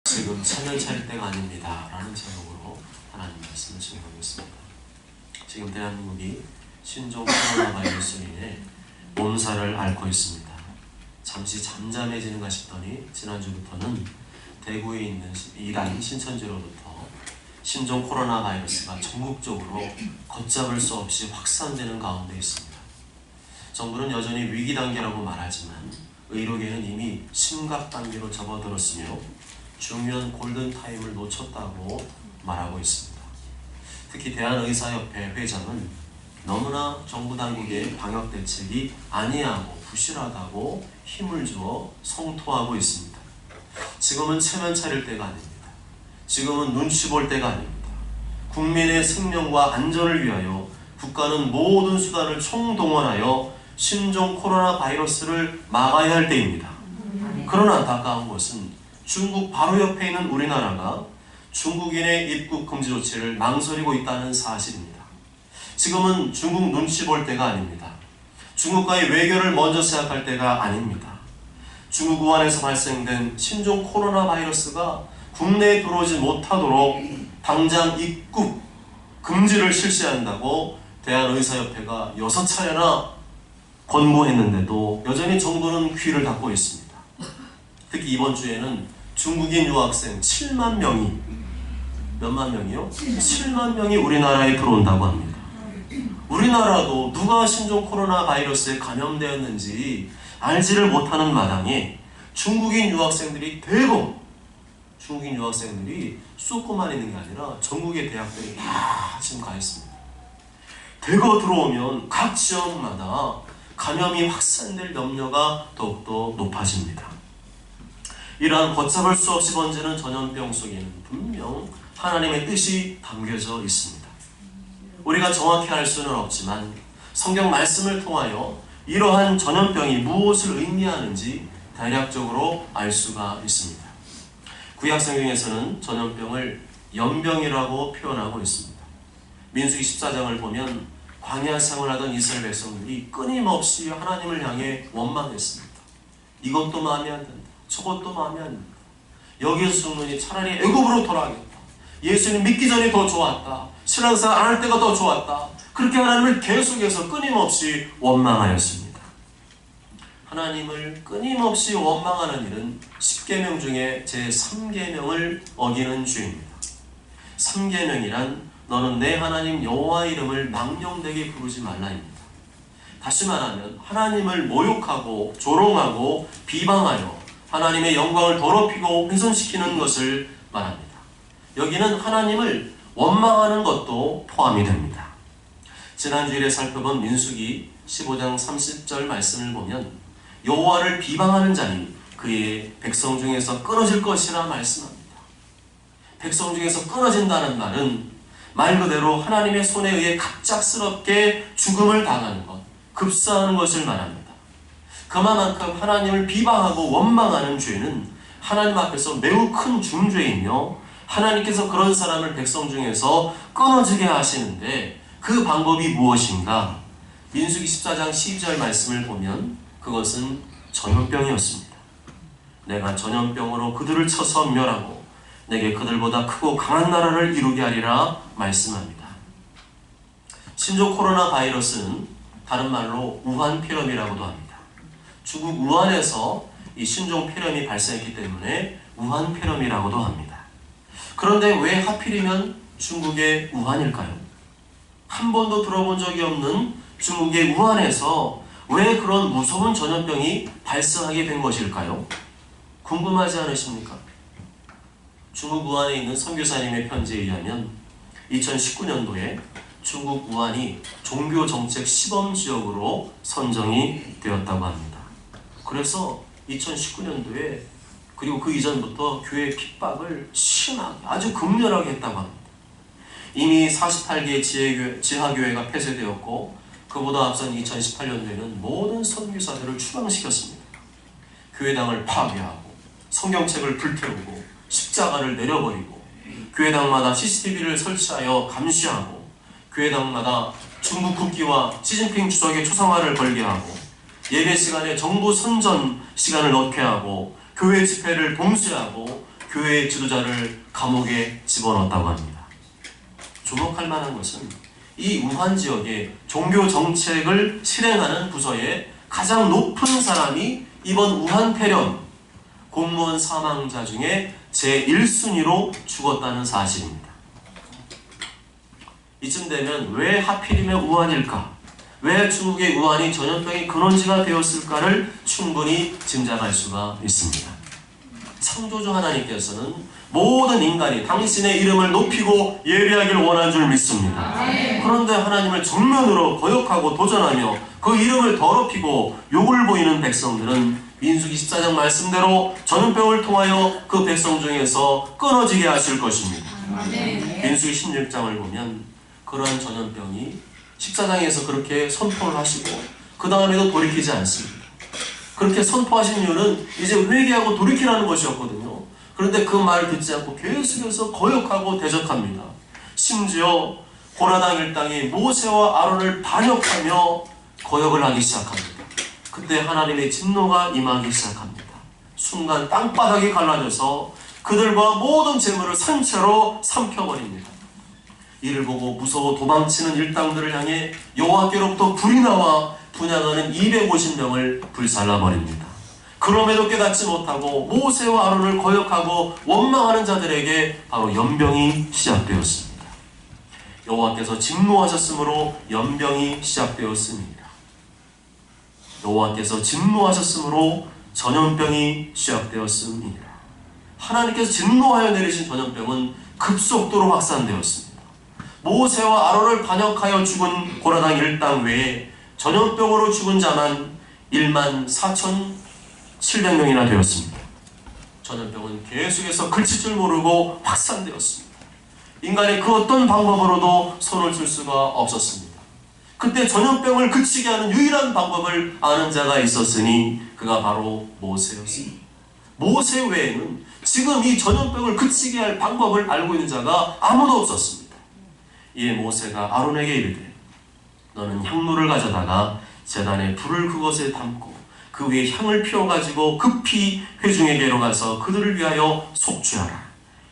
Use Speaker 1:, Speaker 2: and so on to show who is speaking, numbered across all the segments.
Speaker 1: 지금 차면 차릴 때가 아닙니다 라는 제목으로 하나님 말씀을 진행하고 있습니다. 지금 대한민국이 신종 코로나 바이러스로 인해 몸살을 앓고 있습니다. 잠시 잠잠해지는가 싶더니 지난주부터는 대구에 있는 이란 신천지로부터 신종 코로나 바이러스가 전국적으로 걷잡을 수 없이 확산되는 가운데 있습니다. 정부는 여전히 위기 단계라고 말하지만 의료계는 이미 심각 단계로 접어들었으며 중요한 골든타임을 놓쳤다고 말하고 있습니다. 특히 대한의사협회 회장은 너무나 정부 당국의 방역 대책이 안이하고 부실하다고 힘을 주어 성토하고 있습니다. 지금은 체면 차릴 때가 아닙니다. 지금은 눈치 볼 때가 아닙니다. 국민의 생명과 안전을 위하여 국가는 모든 수단을 총동원하여 신종 코로나 바이러스를 막아야 할 때입니다. 그러나 안타까운 것은 중국 바로 옆에 있는 우리나라가 중국인의 입국 금지 조치를 망설이고 있다는 사실입니다. 지금은 중국 눈치 볼 때가 아닙니다. 중국과의 외교를 먼저 시작할 때가 아닙니다. 중국 우한에서 발생된 신종 코로나 바이러스가 국내에 들어오지 못하도록 당장 입국 금지를 실시한다고 대한의사협회가 6차례나 권고했는데도 여전히 정부는 귀를 닫고 있습니다. 특히 이번 주에는 중국인 유학생 7만 명이 몇만 명이요? 7만 명이 우리나라에 들어온다고 합니다. 우리나라도 누가 신종 코로나 바이러스에 감염되었는지 알지를 못하는 마당에 중국인 유학생들이 대거 중국인 유학생들이 수도권만 있는 게 아니라 전국의 대학들이 다 지금 가 있습니다. 대거 들어오면 각 지역마다 감염이 확산될 염려가 더욱더 높아집니다. 이러한 걷잡을 수 없이 번지는 전염병 속에는 분명 하나님의 뜻이 담겨져 있습니다. 우리가 정확히 알 수는 없지만 성경 말씀을 통하여 이러한 전염병이 무엇을 의미하는지 대략적으로 알 수가 있습니다. 구약 성경에서는 전염병을 연병이라고 표현하고 있습니다. 민수기 14장을 보면 광야 생활하던 이스라엘 백성들이 끊임없이 하나님을 향해 원망했습니다. 이것도 마음에 안 든다. 저것도 마음에 안 든다. 여기서 죽느니 차라리 애굽으로 돌아가겠다. 예수님 믿기 전이 더 좋았다. 신앙생활 안 할 때가 더 좋았다. 그렇게 하나님을 계속해서 끊임없이 원망하였습니다. 하나님을 끊임없이 원망하는 일은 10계명 중에 제3계명을 어기는 죄입니다. 3계명이란 너는 내 하나님 여호와 이름을 망령되게 부르지 말라입니다. 다시 말하면 하나님을 모욕하고 조롱하고 비방하여 하나님의 영광을 더럽히고 훼손시키는 것을 말합니다. 여기는 하나님을 원망하는 것도 포함이 됩니다. 지난 주일에 살펴본 민수기 15장 30절 말씀을 보면 여호와를 비방하는 자니 그의 백성 중에서 끊어질 것이라 말씀합니다. 백성 중에서 끊어진다는 말은 말 그대로 하나님의 손에 의해 갑작스럽게 죽음을 당하는 것, 급사하는 것을 말합니다. 그만큼 하나님을 비방하고 원망하는 죄는 하나님 앞에서 매우 큰 중죄이며 하나님께서 그런 사람을 백성 중에서 끊어지게 하시는데 그 방법이 무엇인가? 민수기 14장 12절 말씀을 보면 그것은 전염병이었습니다. 내가 전염병으로 그들을 쳐서 멸하고 내게 그들보다 크고 강한 나라를 이루게 하리라 말씀합니다. 신종 코로나 바이러스는 다른 말로 우한 폐렴이라고도 합니다. 중국 우한에서 이 신종 폐렴이 발생했기 때문에 우한 폐렴이라고도 합니다. 그런데 왜 하필이면 중국의 우한일까요? 한 번도 들어본 적이 없는 중국의 우한에서 왜 그런 무서운 전염병이 발생하게 된 것일까요? 궁금하지 않으십니까? 중국 우한에 있는 선교사님의 편지에 의하면 2019년도에 중국 우한이 종교정책 시범지역으로 선정이 되었다고 합니다. 그래서 2019년도에 그리고 그 이전부터 교회 핍박을 심하게 아주 극렬하게 했다고 합니다. 이미 48개의 지하교회가 폐쇄되었고 그보다 앞선 2018년도에는 모든 선교사들을 추방시켰습니다. 교회당을 파괴하고 성경책을 불태우고 십자가를 내려버리고 교회당마다 CCTV를 설치하여 감시하고 교회당마다 중국 국기와 시진핑 주석의 초상화를 걸게 하고 예배 시간에 정부 선전 시간을 넣게 하고 교회 집회를 봉쇄하고 교회 지도자를 감옥에 집어넣었다고 합니다. 주목할 만한 것은 이 우한 지역에 종교 정책을 실행하는 부서에 가장 높은 사람이 이번 우한 폐렴 공무원 사망자 중에 제1순위로 죽었다는 사실입니다. 이쯤 되면 왜 하필이면 우한일까? 왜 중국의 우한이 전염병의 근원지가 되었을까를 충분히 짐작할 수가 있습니다. 창조주 하나님께서는 모든 인간이 당신의 이름을 높이고 예배하기를 원하는 줄 믿습니다. 그런데 하나님을 정면으로 거역하고 도전하며 그 이름을 더럽히고 욕을 보이는 백성들은 민수기 14장 말씀대로 전염병을 통하여 그 백성 중에서 끊어지게 하실 것입니다. 민수기 16장을 보면 그러한 전염병이 14장에서 그렇게 선포를 하시고 그 다음에도 돌이키지 않습니다. 그렇게 선포하신 이유는 이제 회개하고 돌이키라는 것이었거든요. 그런데 그 말을 듣지 않고 계속해서 거역하고 대적합니다. 심지어 고라당 일당이 모세와 아론을 반역하며 거역을 하기 시작합니다. 그때 하나님의 진노가 임하기 시작합니다. 순간 땅바닥이 갈라져서 그들과 모든 재물을 산채로 삼켜버립니다. 이를 보고 무서워 도망치는 일당들을 향해 여호와께로부터 불이 나와 분향하는 250명을 불살라버립니다. 그럼에도 깨닫지 못하고 모세와 아론을 거역하고 원망하는 자들에게 바로 연병이 시작되었습니다. 여호와께서 진노하셨으므로 연병이 시작되었습니다. 여호와께서 진노하셨으므로 전염병이 시작되었습니다. 하나님께서 진노하여 내리신 전염병은 급속도로 확산되었습니다. 모세와 아론을 반역하여 죽은 고라당 일당 외에 전염병으로 죽은 자만 14,700명이나 되었습니다. 전염병은 계속해서 그칠 줄 모르고 확산되었습니다. 인간의 그 어떤 방법으로도 손을 쓸 수가 없었습니다. 그때 전염병을 그치게 하는 유일한 방법을 아는 자가 있었으니 그가 바로 모세였습니다. 모세 외에는 지금 이 전염병을 그치게 할 방법을 알고 있는 자가 아무도 없었습니다. 이에 모세가 아론에게 이르되 너는 향로를 가져다가 제단에 불을 그것에 담고 그 위에 향을 피워가지고 급히 회중에게로 가서 그들을 위하여 속죄하라.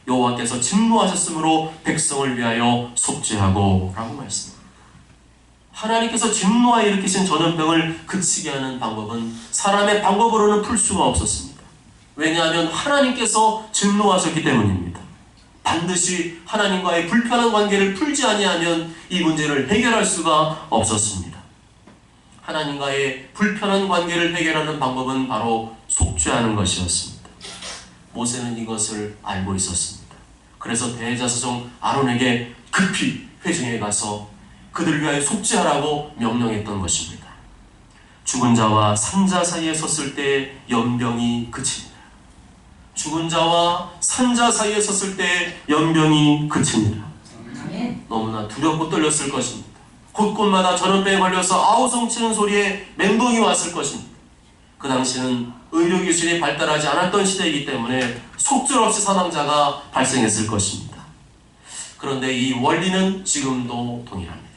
Speaker 1: 여호와께서 진노하셨으므로 백성을 위하여 속죄하고 라고 말씀합니다. 하나님께서 진노하여 일으키신 전염병을 그치게 하는 방법은 사람의 방법으로는 풀 수가 없었습니다. 왜냐하면 하나님께서 진노하셨기 때문입니다. 반드시 하나님과의 불편한 관계를 풀지 아니하면 이 문제를 해결할 수가 없었습니다. 하나님과의 불편한 관계를 해결하는 방법은 바로 속죄하는 것이었습니다. 모세는 이것을 알고 있었습니다. 그래서 대제사장 아론에게 급히 회중에 가서 그들을 위하여 속죄하라고 명령했던 것입니다. 죽은 자와 산자 사이에 섰을 때 연병이 그칩니다. 죽은 자와 산자 사이에 섰을 때 연병이 그칩니다. 너무나 두렵고 떨렸을 것입니다. 곳곳마다 전염병에 걸려서 아우성치는 소리에 멘붕이 왔을 것입니다. 그 당시는 의료기술이 발달하지 않았던 시대이기 때문에 속절없이 사망자가 발생했을 것입니다. 그런데 이 원리는 지금도 동일합니다.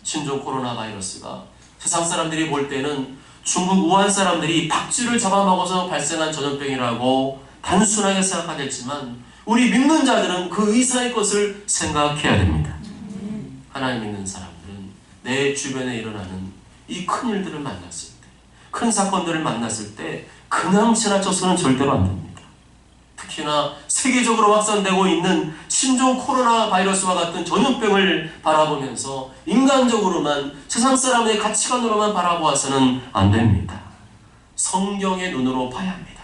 Speaker 1: 신종 코로나 바이러스가 세상 사람들이 볼 때는 중국 우한 사람들이 박쥐를 잡아먹어서 발생한 전염병이라고 단순하게 생각하겠지만 우리 믿는 자들은 그 이상의 것을 생각해야 됩니다. 하나님 믿는 사람들은 내 주변에 일어나는 이 큰 일들을 만났을 때, 큰 사건들을 만났을 때 그냥 지나쳐서는 절대로 안 됩니다. 특히나 세계적으로 확산되고 있는 신종 코로나 바이러스와 같은 전염병을 바라보면서 인간적으로만 세상 사람의 가치관으로만 바라보아서는 안 됩니다. 성경의 눈으로 봐야 합니다.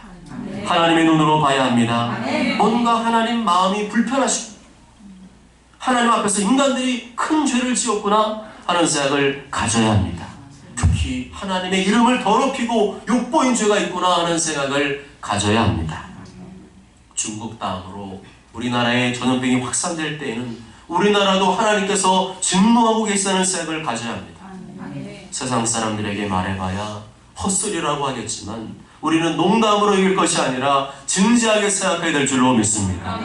Speaker 1: 하나님의 눈으로 봐야 합니다. 뭔가 하나님 마음이 불편하시고 하나님 앞에서 인간들이 큰 죄를 지었구나 하는 생각을 가져야 합니다. 특히 하나님의 이름을 더럽히고 욕보인 죄가 있구나 하는 생각을 가져야 합니다. 중국 다음으로 우리나라에 전염병이 확산될 때에는 우리나라도 하나님께서 진노하고 계시다는 생각을 가져야 합니다. 세상 사람들에게 말해봐야 헛소리라고 하겠지만 우리는 농담으로 이길 것이 아니라 진지하게 생각해야 될 줄로 믿습니다.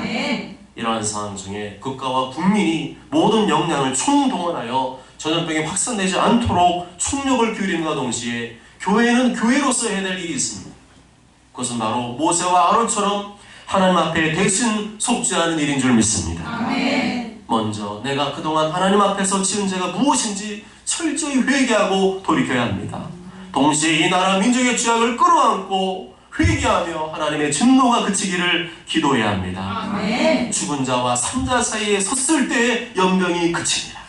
Speaker 1: 이러한 상황 중에 국가와 국민이 모든 역량을 총동원하여 전염병이 확산되지 않도록 총력을 기울임과 동시에 교회는 교회로서 해야 될 일이 있습니다. 그것은 바로 모세와 아론처럼 하나님 앞에 대신 속죄하는 일인 줄 믿습니다.
Speaker 2: 아멘.
Speaker 1: 먼저 내가 그동안 하나님 앞에서 지은 죄가 무엇인지 철저히 회개하고 돌이켜야 합니다. 동시에 이 나라 민족의 죄악을 끌어안고 회개하며 하나님의 진노가 그치기를 기도해야 합니다.
Speaker 2: 아멘.
Speaker 1: 죽은 자와 산자 사이에 섰을 때 연병이 그칩니다.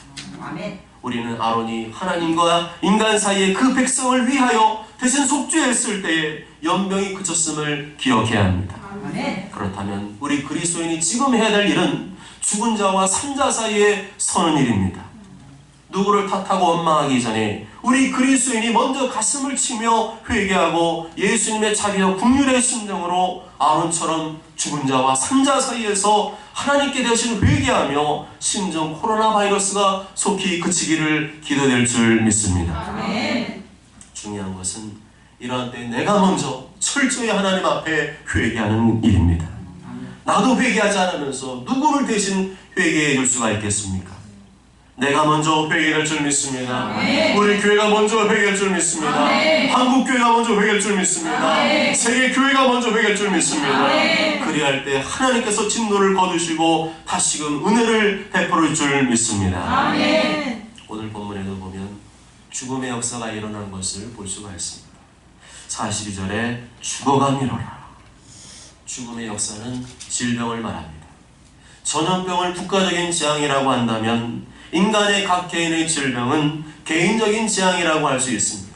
Speaker 2: 아멘.
Speaker 1: 우리는 아론이 하나님과 인간 사이에 그 백성을 위하여 대신 속죄했을 때에 연병이 그쳤음을 기억해야 합니다.
Speaker 2: 아멘.
Speaker 1: 그렇다면 우리 그리스도인이 지금 해야 될 일은 죽은 자와 산자 사이에 서는 일입니다. 누구를 탓하고 원망하기 전에 우리 그리스도인이 먼저 가슴을 치며 회개하고 예수님의 자비와 긍휼의 심정으로 아론처럼 죽은 자와 산자 사이에서 하나님께 대신 회개하며 심정 코로나 바이러스가 속히 그치기를 기도될 줄 믿습니다.
Speaker 2: 아멘.
Speaker 1: 중요한 것은 이러한 때 내가 먼저 철저히 하나님 앞에 회개하는 일입니다. 나도 회개하지 않으면서 누구를 대신 회개해 줄 수가 있겠습니까? 내가 먼저 회개할 줄 믿습니다.
Speaker 2: 아멘.
Speaker 1: 우리 교회가 먼저 회개할 줄 믿습니다.
Speaker 2: 아멘.
Speaker 1: 한국 교회가 먼저 회개할 줄 믿습니다.
Speaker 2: 아멘.
Speaker 1: 세계 교회가 먼저 회개할 줄 믿습니다.
Speaker 2: 아멘.
Speaker 1: 그리할 때 하나님께서 진노를 거두시고 다시금 은혜를 베풀어 줄 믿습니다.
Speaker 2: 아멘.
Speaker 1: 오늘 본문에도 보면 죽음의 역사가 일어나는 것을 볼 수가 있습니다. 42절에 죽어가미로라. 죽음의 역사는 질병을 말합니다. 전염병을 국가적인 재앙이라고 한다면 인간의 각 개인의 질병은 개인적인 재앙이라고 할 수 있습니다.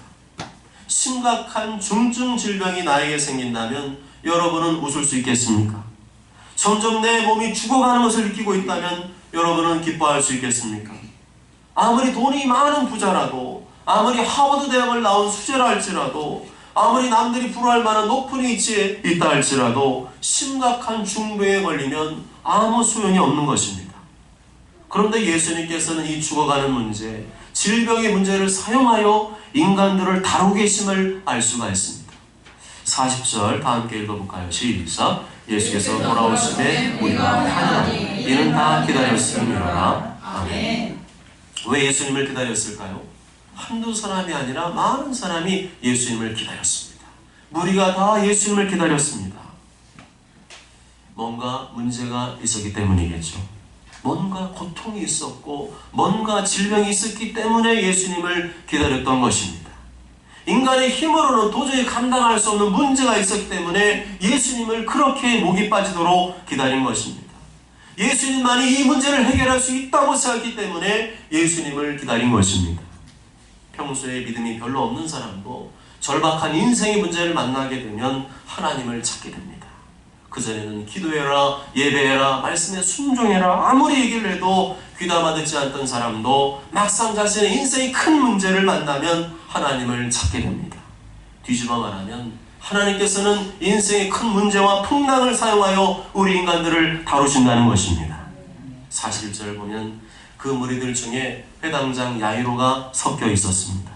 Speaker 1: 심각한 중증 질병이 나에게 생긴다면 여러분은 웃을 수 있겠습니까? 점점 내 몸이 죽어가는 것을 느끼고 있다면 여러분은 기뻐할 수 있겠습니까? 아무리 돈이 많은 부자라도, 아무리 하버드 대학을 나온 수재라 할지라도, 아무리 남들이 부러워할 만한 높은 위치에 있다 할지라도 심각한 중병에 걸리면 아무 소용이 없는 것입니다. 그런데 예수님께서는 이 죽어가는 문제, 질병의 문제를 사용하여 인간들을 다루고 계심을 알 수가 있습니다. 40절 다 함께 읽어볼까요? 시작. 예수께서 돌아오시되 우리가 환영하니 이는 다 기다렸음이로라. 아멘. 왜 예수님을 기다렸을까요? 한두 사람이 아니라 많은 사람이 예수님을 기다렸습니다. 무리가 다 예수님을 기다렸습니다. 뭔가 문제가 있었기 때문이겠죠. 뭔가 고통이 있었고 뭔가 질병이 있었기 때문에 예수님을 기다렸던 것입니다. 인간의 힘으로는 도저히 감당할 수 없는 문제가 있었기 때문에 예수님을 그렇게 목이 빠지도록 기다린 것입니다. 예수님만이 이 문제를 해결할 수 있다고 생각했기 때문에 예수님을 기다린 것입니다. 평소에 믿음이 별로 없는 사람도 절박한 인생의 문제를 만나게 되면 하나님을 찾게 됩니다. 그전에는 기도해라, 예배해라, 말씀에 순종해라 아무리 얘기를 해도 귀담아 듣지 않던 사람도 막상 자신의 인생의 큰 문제를 만나면 하나님을 찾게 됩니다. 뒤집어 말하면 하나님께서는 인생의 큰 문제와 풍랑을 사용하여 우리 인간들을 다루신다는 것입니다. 41절을 보면 그 무리들 중에 회당장 야이로가 섞여 있었습니다.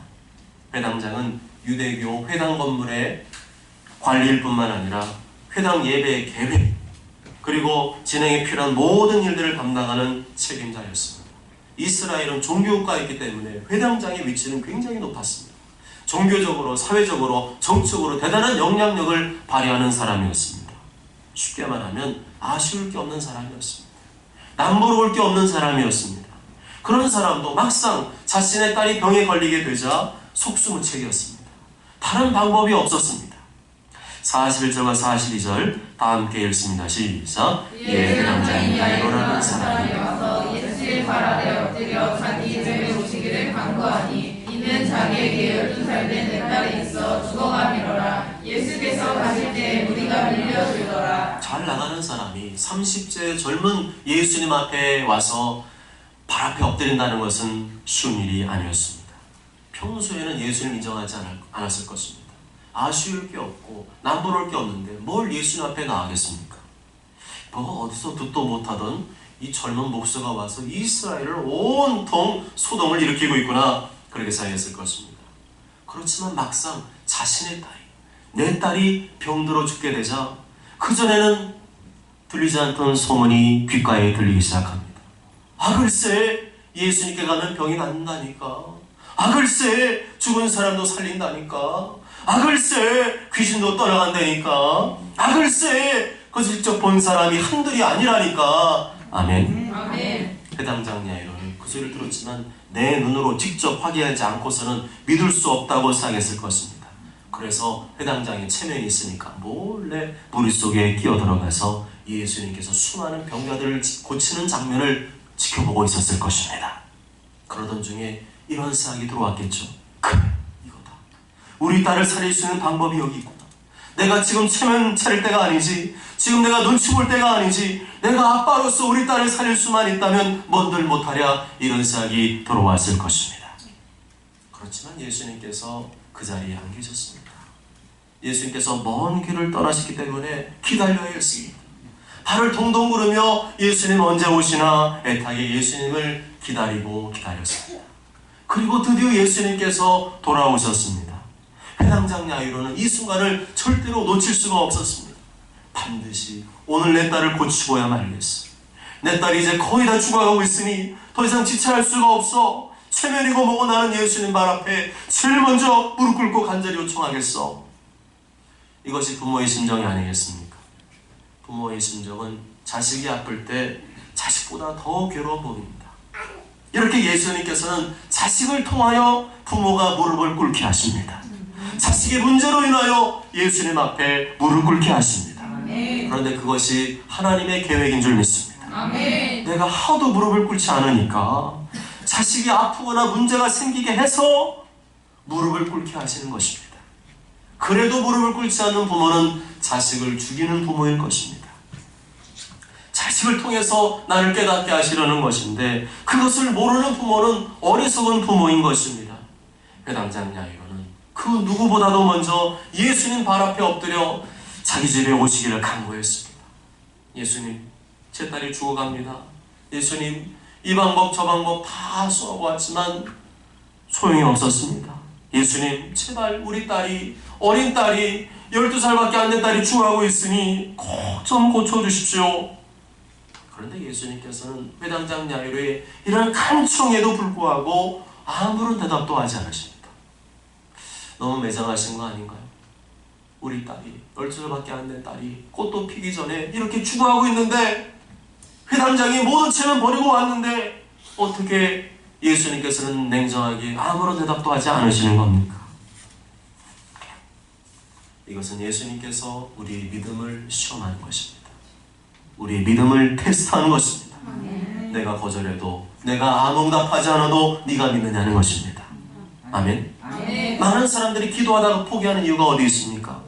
Speaker 1: 회당장은 유대교 회당 건물의 관리일 뿐만 아니라 회당 예배의 계획 그리고 진행에 필요한 모든 일들을 담당하는 책임자였습니다. 이스라엘은 종교국가이기 때문에 회당장의 위치는 굉장히 높았습니다. 종교적으로, 사회적으로, 정치적으로 대단한 영향력을 발휘하는 사람이었습니다. 쉽게 말하면 아쉬울 게 없는 사람이었습니다. 남부러울 게 없는 사람이었습니다. 그런 사람도 막상 자신의 딸이 병에 걸리게 되자 속수무책이었습니다. 다른 방법이 없었습니다. 41절과 42절 다 함께 읽습니다. 시작.
Speaker 2: 회당장인 야이로라는 사람이 와서 예수를 바라되 엎드려 자기 집에 오시기를 간구하니 이는 자기에게 12살 된 내 딸이 있어 죽어가미로라. 예수께서 가실 때 무리가 밀려들더라.
Speaker 1: 잘 나가는 사람이 30세 젊은 예수님 앞에 와서 발 앞에 엎드린다는 것은 쉬운 일이 아니었습니다. 평소에는 예수를 인정하지 않았을 것입니다. 아쉬울 게 없고 남부러울 게 없는데 뭘 예수님 앞에 나가겠습니까? 뭐 어디서 듣도 못하던 이 젊은 목사가 와서 이스라엘을 온통 소동을 일으키고 있구나 그렇게 생각했을 것입니다. 그렇지만 막상 자신의 딸이 내 딸이 병들어 죽게 되자 그전에는 들리지 않던 소문이 귓가에 들리기 시작합니다. 아 글쎄 예수님께 가면 병이 낫는다니까. 아 글쎄 죽은 사람도 살린다니까. 아 글쎄 귀신도 떠나간다니까. 아 글쎄 그 직접 본 사람이 한둘이 아니라니까. 아멘.
Speaker 2: 아멘.
Speaker 1: 회당장 야이로는 그 소리를 들었지만 내 눈으로 직접 확인하지 않고서는 믿을 수 없다고 생각했을 것입니다. 그래서 회당장에 체면이 있으니까 몰래 무리 속에 끼어들어가서 예수님께서 수많은 병자들을 고치는 장면을 지켜보고 있었을 것입니다. 그러던 중에 이런 생각이 들어왔겠죠. 그래, 이거다. 우리 딸을 살릴 수 있는 방법이 여기 있구나. 내가 지금 체면 차릴 때가 아니지, 지금 내가 눈치 볼 때가 아니지, 내가 아빠로서 우리 딸을 살릴 수만 있다면 뭔들 못하랴, 이런 생각이 들어왔을 것입니다. 그렇지만 예수님께서 그 자리에 안 계셨습니다. 예수님께서 먼 길을 떠나시기 때문에 기다려야 했습니다. 발을 동동 구르며 예수님 언제 오시나 애타게 예수님을 기다렸습니다. 그리고 드디어 예수님께서 돌아오셨습니다. 회당장 야이로는 이 순간을 절대로 놓칠 수가 없었습니다. 반드시 오늘 내 딸을 고치고야 말겠어. 내 딸이 이제 거의 다 죽어가고 있으니 더 이상 지체할 수가 없어. 체면이고 뭐고 나는 예수님 발 앞에 제일 먼저 무릎 꿇고 간절히 요청하겠어. 이것이 부모의 심정이 아니겠습니까? 부모의 심정은 자식이 아플 때 자식보다 더 괴로워 보입니다. 이렇게 예수님께서는 자식을 통하여 부모가 무릎을 꿇게 하십니다. 자식의 문제로 인하여 예수님 앞에 무릎 꿇게 하십니다. 그런데 그것이 하나님의 계획인 줄 믿습니다. 내가 하도 무릎을 꿇지 않으니까 자식이 아프거나 문제가 생기게 해서 무릎을 꿇게 하시는 것입니다. 그래도 무릎을 꿇지 않는 부모는 자식을 죽이는 부모일 것입니다. 자식을 통해서 나를 깨닫게 하시려는 것인데 그것을 모르는 부모는 어리석은 부모인 것입니다. 회당장 야이로는 그 누구보다도 먼저 예수님 발 앞에 엎드려 자기 집에 오시기를 간구했습니다. 예수님, 제 딸이 죽어갑니다. 예수님, 이 방법 저 방법 다 써보았지만 소용이 없었습니다. 예수님, 제발 우리 딸이, 어린 딸이 12살밖에 안 된 딸이 죽어가고 있으니 꼭 좀 고쳐주십시오. 그런데 예수님께서는 회당장 야이로의 이런 간청에도 불구하고 아무런 대답도 하지 않으십니다. 너무 매장하신 거 아닌가요? 우리 딸이 12살밖에 안 된 딸이 꽃도 피기 전에 이렇게 죽어가고 있는데 회당장이 모든 채는 버리고 왔는데 어떻게 예수님께서는 냉정하게 아무런 대답도 하지 않으시는 겁니까? 이것은 예수님께서 우리의 믿음을 시험하는 것입니다. 우리의 믿음을 테스트하는 것입니다. 내가 거절해도, 내가 아무 응답하지 않아도 네가 믿느냐는 것입니다. 아멘. 많은 사람들이 기도하다가 포기하는 이유가 어디 있습니까?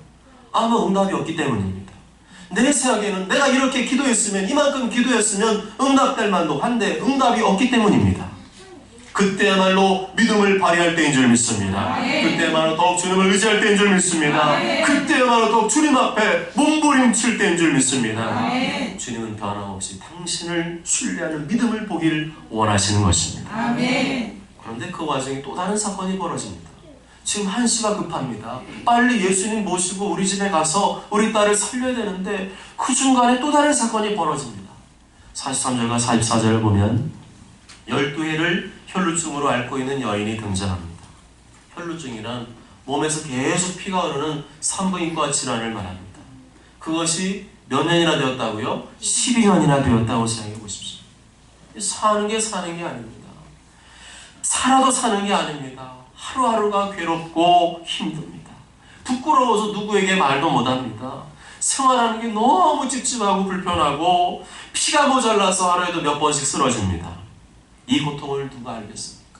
Speaker 1: 아무 응답이 없기 때문입니다. 내 생각에는 내가 이렇게 기도했으면, 이만큼 기도했으면 응답될 만도 한데 응답이 없기 때문입니다. 그때야말로 믿음을 발휘할 때인 줄 믿습니다. 그때야말로 더욱 주님을 의지할 때인 줄 믿습니다. 그때야말로 더욱 주님 앞에 몸부림칠 때인 줄 믿습니다. 주님은 변함없이 당신을 신뢰하는 믿음을 보길 원하시는 것입니다. 그런데 그 와중에 또 다른 사건이 벌어집니다. 지금 한시가 급합니다. 빨리 예수님 모시고 우리 집에 가서 우리 딸을 살려야 되는데 그 중간에 또 다른 사건이 벌어집니다. 43절과 44절을 보면 12해를 혈루증으로 앓고 있는 여인이 등장합니다. 혈루증이란 몸에서 계속 피가 흐르는 산부인과 질환을 말합니다. 그것이 몇 년이나 되었다고요? 12년이나 되었다고 생각해 보십시오. 사는 게 아닙니다. 살아도 사는 게 아닙니다. 하루하루가 괴롭고 힘듭니다. 부끄러워서 누구에게 말도 못합니다. 생활하는 게 너무 찝찝하고 불편하고 피가 모자라서 하루에도 몇 번씩 쓰러집니다. 이 고통을 누가 알겠습니까?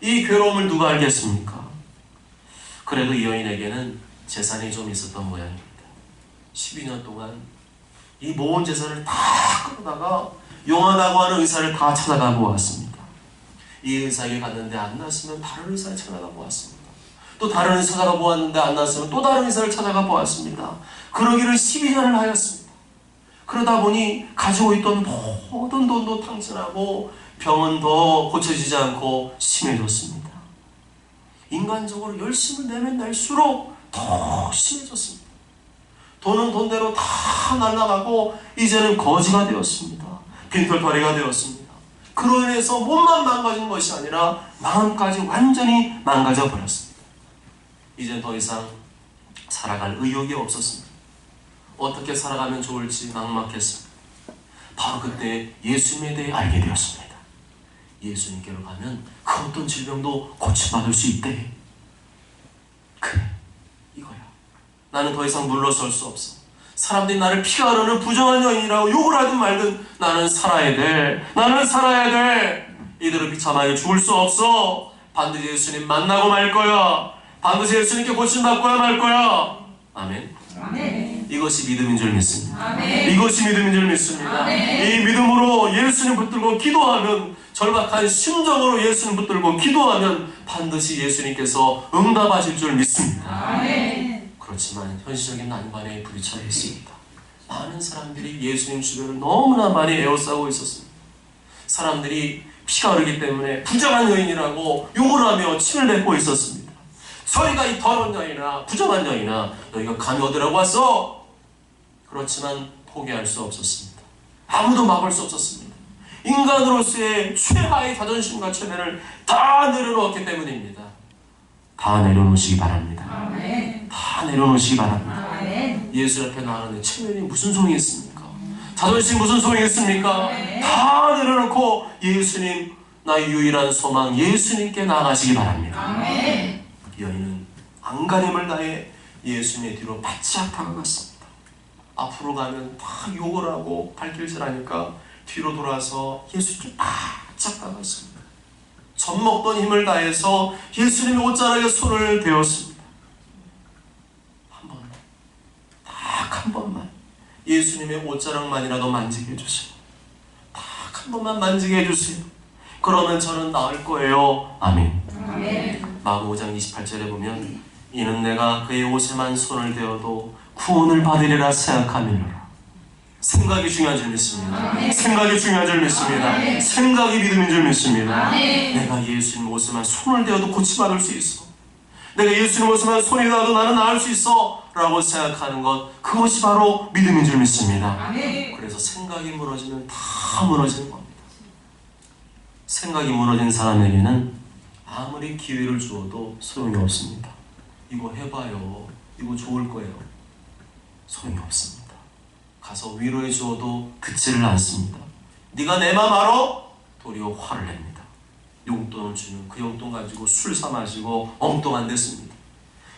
Speaker 1: 이 괴로움을 누가 알겠습니까? 그래도 이 여인에게는 재산이 좀 있었던 모양입니다. 12년 동안 이 모은 재산을 다 끌어다가 용하다고 하는 의사를 다 찾아가 보았습니다. 이 의사에게 갔는데 안 났으면 다른 의사를 찾아가 보았습니다. 또 다른 의사 찾아가 보았는데 안 났으면 또 다른 의사를 찾아가 보았습니다. 그러기를 12년을 하였습니다. 그러다 보니 가지고 있던 모든 돈도 탕진하고 병은 더 고쳐지지 않고 심해졌습니다. 인간적으로 열심을 내면 낼수록 더 심해졌습니다. 돈은 돈대로 다 날아가고 이제는 거지가 되었습니다. 빈털터리가 되었습니다. 그로 인해서 몸만 망가진 것이 아니라 마음까지 완전히 망가져 버렸습니다. 이제 더 이상 살아갈 의욕이 없었습니다. 어떻게 살아가면 좋을지 막막했습니다. 바로 그때 예수님에 대해 알게 되었습니다. 예수님께로 가면 그 어떤 질병도 고침받을 수 있대. 그래, 이거야. 나는 더 이상 물러설 수 없어. 사람들이 나를 피가 흐르는 부정한 여인이라고 욕을 하든 말든 나는 살아야 돼. 나는 살아야 돼. 이대로 비참하게 죽을 수 없어. 반드시 예수님 만나고 말 거야. 반드시 예수님께 고침받고야 말 거야. 아멘.
Speaker 2: 아멘.
Speaker 1: 이것이 믿음인 줄 믿습니다.
Speaker 2: 아멘.
Speaker 1: 이것이 믿음인 줄 믿습니다.
Speaker 2: 아멘.
Speaker 1: 이 믿음으로 예수님 붙들고 기도하면, 절박한 심정으로 예수님 붙들고 기도하면 반드시 예수님께서 응답하실 줄 믿습니다.
Speaker 2: 아멘.
Speaker 1: 그렇지만 현실적인 난관에 부딪혀 있습니다. 많은 사람들이 예수님 주변을 너무나 많이 에워싸고 있었습니다. 사람들이 피가 흐르기 때문에 부정한 여인이라고 욕을 하며 침을 뱉고 있었습니다. 저희가 이 더러운 여인아, 부정한 여인아, 너희가 감히 어디라고 왔어? 그렇지만 포기할 수 없었습니다. 아무도 막을 수 없었습니다. 인간으로서의 최하의 자존심과 체면을 다 내려놓았기 때문입니다. 다 내려놓으시기 바랍니다.
Speaker 2: 아멘.
Speaker 1: 다 내려놓으시기 바랍니다.
Speaker 2: 아멘.
Speaker 1: 예수 앞에 나가는데 체면이 무슨 소용이 있습니까? 자존심 무슨 소용이 있습니까?
Speaker 2: 네.
Speaker 1: 다 내려놓고 예수님, 나의 유일한 소망 예수님께 나가시기 바랍니다.
Speaker 2: 아멘.
Speaker 1: 여인은 안간힘을 다해 예수님의 뒤로 바짝 다가갔습니다. 앞으로 가면 다 욕을 하고 발길질하니까 뒤로 돌아서 예수님께 바짝 다가갔습니다. 젖먹던 힘을 다해서 예수님의 옷자락에 손을 대었습니다. 한 번만, 딱 한 번만 예수님의 옷자락만이라도 만지게 해주세요. 딱 한 번만 만지게 해주세요. 그러면 저는 나을 거예요. 아멘.
Speaker 2: 아멘.
Speaker 1: 마가복음 5장 28절에 보면 이는 내가 그의 옷에만 손을 대어도 구원을 받으리라 생각하밀로라. 생각이 중요한 줄 믿습니다.
Speaker 2: 아멘.
Speaker 1: 생각이 중요한 줄 믿습니다.
Speaker 2: 아멘.
Speaker 1: 생각이 믿음인 줄 믿습니다.
Speaker 2: 아멘.
Speaker 1: 내가 예수님 옷에만 손을 대어도 고침받을 수 있어. 내가 예수님 옷에만 손이 닿아도 나는 나을 수 있어 라고 생각하는 것, 그것이 바로 믿음인 줄 믿습니다.
Speaker 2: 아멘.
Speaker 1: 그래서 생각이 무너지면 다 무너지는 겁니다. 생각이 무너진 사람에게는 아무리 기회를 주어도 소용이 없습니다. 이거 해봐요. 이거 좋을 거예요. 소용이 없습니다. 가서 위로해 주어도 듣지를 않습니다. 네가 내 맘 알아? 도리어 화를 냅니다. 용돈을 주면 그 용돈 가지고 술 사 마시고 엉뚱한 데 씁니다.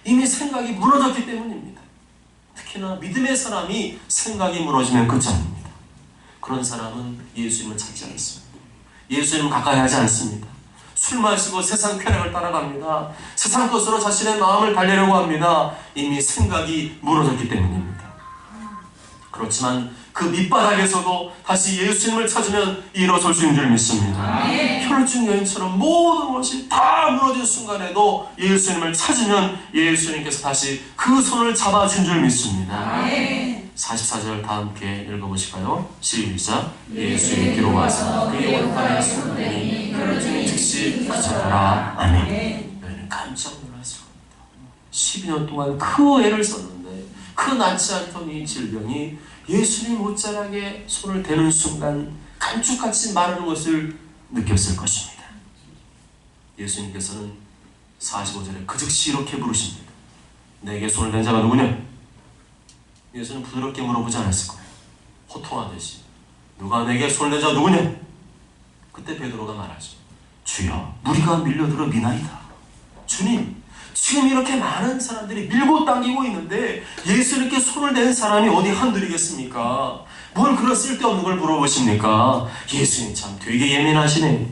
Speaker 1: 이미 생각이 무너졌기 때문입니다. 특히나 믿음의 사람이 생각이 무너지면 끝장입니다. 그런 사람은 예수님을 찾지 않습니다. 예수님은 가까이 하지 않습니다. 술 마시고 세상 쾌락을 따라갑니다. 세상 것으로 자신의 마음을 달래려고 합니다. 이미 생각이 무너졌기 때문입니다. 그렇지만 그 밑바닥에서도 다시 예수님을 찾으면 일어설 수 있는 줄 믿습니다. 혈증 여인처럼 모든 것이 다 무너진 순간에도 예수님을 찾으면 예수님께서 다시 그 손을 잡아준 줄 믿습니다. 44절 다 함께 읽어보실까요? 시작. 예수님께로 와서 그의 옷가에 손을 대니 혈증이 즉시 그쳤더라. 아멘. 여인은 깜짝 놀랐을 겁니다. 12년 동안 그 애를 썼는데 그 낫지 않던 이 질병이 예수님 옷자락에 손을 대는 순간 감쪽같이 마르는 것을 느꼈을 것입니다. 예수님께서는 45절에 그 즉시 이렇게 부르십니다. 내게 손을 댄 자가 누구냐? 예수는 부드럽게 물어보지 않았을 거예요. 호통하듯이 누가 내게 손을 댄 자가 누구냐? 그때 베드로가 말하죠. 주여, 무리가 밀려들어 미나이다. 주님, 지금 이렇게 많은 사람들이 밀고 당기고 있는데 예수님께 손을 댄 사람이 어디 한둘이겠습니까? 뭘 그런 쓸데없는 걸 물어보십니까? 예수님 참 되게 예민하시네.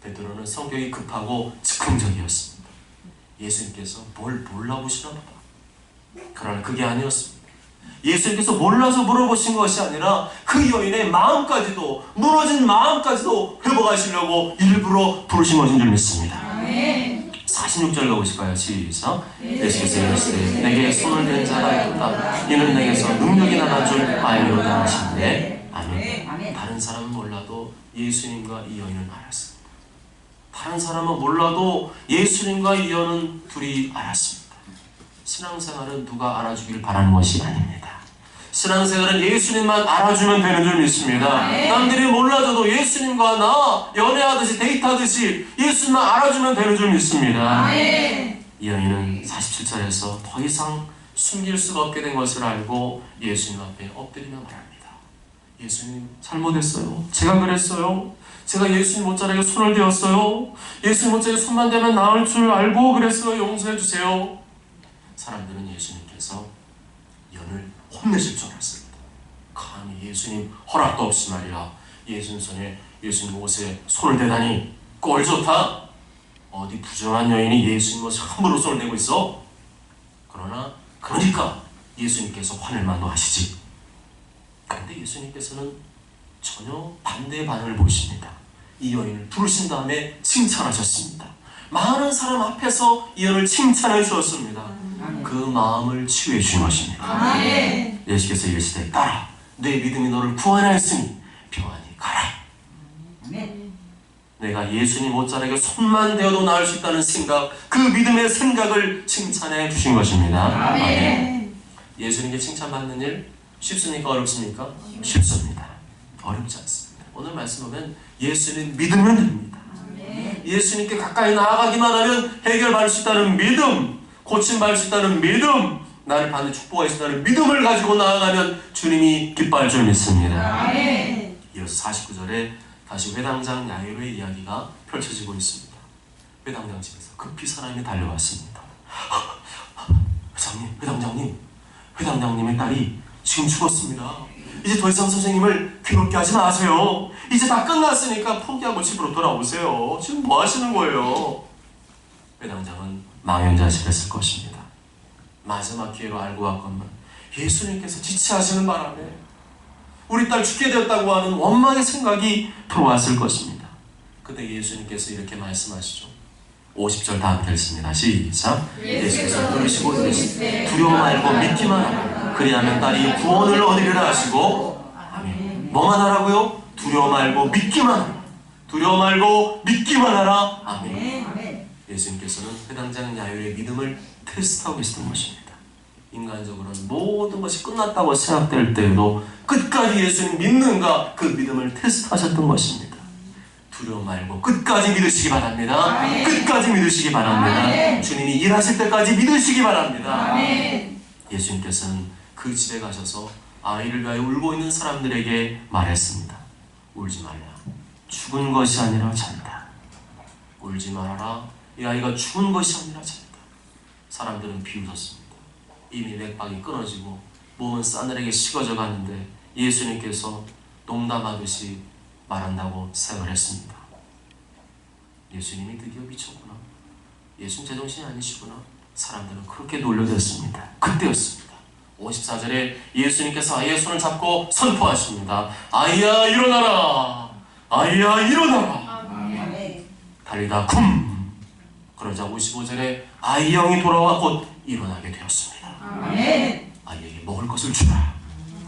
Speaker 1: 베드로는 성격이 급하고 즉흥적이었습니다. 예수님께서 뭘 몰라보시나 보다. 그러나 그게 아니었습니다. 예수님께서 몰라서 물어보신 것이 아니라 그 여인의 마음까지도, 무너진 마음까지도 회복하시려고 일부러 부르신 것인 줄 믿습니다. 46절 가보실까요? 시작. 예수께서 이르시되 내게 손을 댄 자가 있다. 이는 내게서 능력이 나간 줄 알미로다 하시는데. 아멘. 다른 사람은 몰라도 예수님과 이 여인은 알았습니다. 다른 사람은 몰라도 예수님과 이 여인은 둘이 알았습니다. 신앙생활은 누가 알아주길 바라는 것이 아닙니다. 신앙생활은 예수님만 알아주면 되는 줄 믿습니다. 남들이 몰라줘도 예수님과 나 연애하듯이 데이트하듯이 예수님만 알아주면 되는 줄 믿습니다. 이 여인은 47절에서 더 이상 숨길 수가 없게 된 것을 알고 예수님 앞에 엎드리며 말합니다. 예수님, 잘못했어요. 제가 그랬어요. 제가 예수님 옷자락에 손을 대었어요. 예수님 옷자락에 손만 대면 나을 줄 알고 그랬어요. 용서해 주세요. 사람들은 예수님께서 연을 혼내실 줄 알았습니다. 감히 예수님 허락도 없이 말이야, 예수님 손에, 예수님 옷에 손을 대다니 꼴 좋다. 어디 부정한 여인이 예수님 옷에 함부로 손을 대고 있어? 그러니까 예수님께서 화를 만노하시지. 그런데 예수님께서는 전혀 반대의 반응을 보이십니다. 이 여인을 부르신 다음에 칭찬하셨습니다. 많은 사람 앞에서 이 여인을 칭찬해 주었습니다. 그 마음을 치유해 주신 것입니다. 예수께서 이르시되 따라, 내 믿음이 너를 구원하였으니 평안히 가라. 내가 예수님 옷자락에 손만 대어도 나을 수 있다는 생각, 그 믿음의 생각을 칭찬해 주신 것입니다. 아멘. 예수님께 칭찬받는 일 쉽습니까? 어렵습니까? 쉽습니다. 어렵지 않습니다. 오늘 말씀 보면 예수님 믿으면 됩니다. 예수님께 가까이 나아가기만 하면 해결받을 수 있다는 믿음, 고침받을 수 있다는 믿음, 나를 받는 축복할 수 있다는 믿음을 가지고 나아가면 주님이 기뻐할 줄 믿습니다. 이어서 49절에 다시 회당장 야이로의 이야기가 펼쳐지고 있습니다. 회당장 집에서 급히 사람이 달려왔습니다. 회당장님, 회당장님의 딸이 지금 죽었습니다. 이제 더 이상 선생님을 괴롭게 하지 마세요. 이제 다 끝났으니까 포기하고 집으로 돌아오세요. 지금 뭐 하시는 거예요? 회당장은 망연자실했을 것입니다. 마지막 기회로 알고 왔건만 예수님께서 지체하시는 바람에 우리 딸 죽게 되었다고 하는 원망의 생각이 들어왔을 것입니다. 그때 예수님께서 이렇게 말씀하시죠. 50절 다 함께 읽습니다. 시작. 예수께서 들으시고 이르시되 두려워 말고 믿기만 하라. 그리하면 딸이 구원을 얻으리라 하시고. 아멘. 뭐만 하라고요? 두려워 말고 믿기만 하라. 두려워 말고 믿기만 하라. 아멘. 예수님께서는 회당장 야이로의 믿음을 테스트하고 계시던 것입니다. 인간적으로는 모든 것이 끝났다고 생각될 때에도 끝까지 예수님 믿는가, 그 믿음을 테스트하셨던 것입니다. 두려워 말고 끝까지 믿으시기 바랍니다. 아멘. 끝까지 믿으시기 바랍니다. 아멘. 주님이 일하실 때까지 믿으시기 바랍니다. 아멘. 예수님께서는 그 집에 가셔서 아이를 위하여 울고 있는 사람들에게 말했습니다. 울지 말라. 죽은 것이 아니라 잔다. 울지 말아라. 이 아이가 죽은 것이 아니라 잔다. 사람들은 비웃었습니다. 이미 맥박이 끊어지고 몸은 싸늘하게 식어져 가는데 예수님께서 농담하듯이 말한다고 생각을 했습니다. 예수님이 드디어 미쳤구나. 예수님 제정신이 아니시구나. 사람들은 그렇게 놀려댔습니다. 그때였습니다. 54절에 예수님께서 아이의 손을 잡고 선포하십니다. 아이야 일어나라. 아이야 일어나라. 달리다 쿵. 그러자 55절에 아이 영이 돌아와 곧 일어나게 되었습니다. 아이에게 먹을 것을 주라.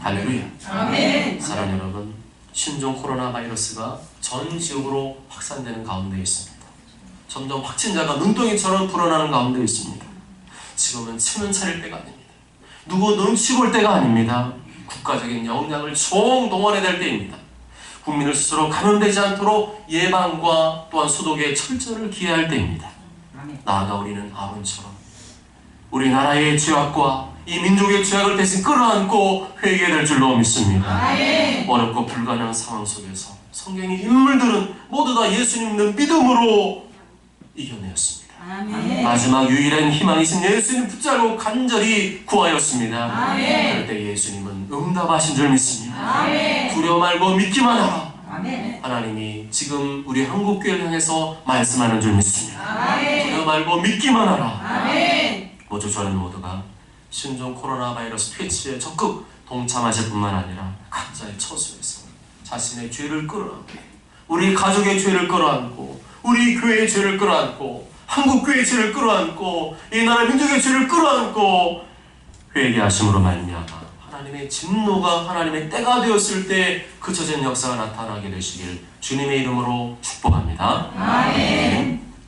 Speaker 1: 할렐루야. 사랑하는 여러분, 신종 코로나 바이러스가 전 지역으로 확산되는 가운데 있습니다. 점점 확진자가 눈덩이처럼 불어나는 가운데 있습니다. 지금은 치는 차릴 때가 아닙니다. 누구 눈치 볼 때가 아닙니다. 국가적인 역량을 총동원해야 될 때입니다. 국민을 스스로 감염되지 않도록 예방과 또한 소독에 철저를 기해야 할 때입니다. 나아가 우리는 아론처럼 우리나라의 죄악과 이 민족의 죄악을 대신 끌어안고 회개될 줄로 믿습니다. 어렵고 불가능한 상황 속에서 성경의 인물들은 모두 다 예수님 믿는 믿음으로 이겨내었습니다. 마지막 유일한 희망이신 예수님 붙잡고 간절히 구하였습니다. 그럴 때 예수님은 응답하신 줄 믿습니다. 두려워 말고 믿기만 하라. 하나님이 지금 우리 한국교회를 향해서 말씀하는 줄 믿습니다. 두려워 말고 믿기만 하라. 모두 저는 모두가 신종 코로나 바이러스 퇴치에 적극 동참하실 뿐만 아니라 각자의 처소에서 자신의 죄를 끌어안고 우리 가족의 죄를 끌어안고 우리 교회의 죄를 끌어안고 한국교회의 죄를 끌어안고 이 나라 민족의 죄를 끌어안고 회개하심으로 말미암아 하나님의 진노가 하나님의 때가 되었을 때 그쳐진 역사가 나타나게 되시길 주님의 이름으로 축복합니다. 아멘.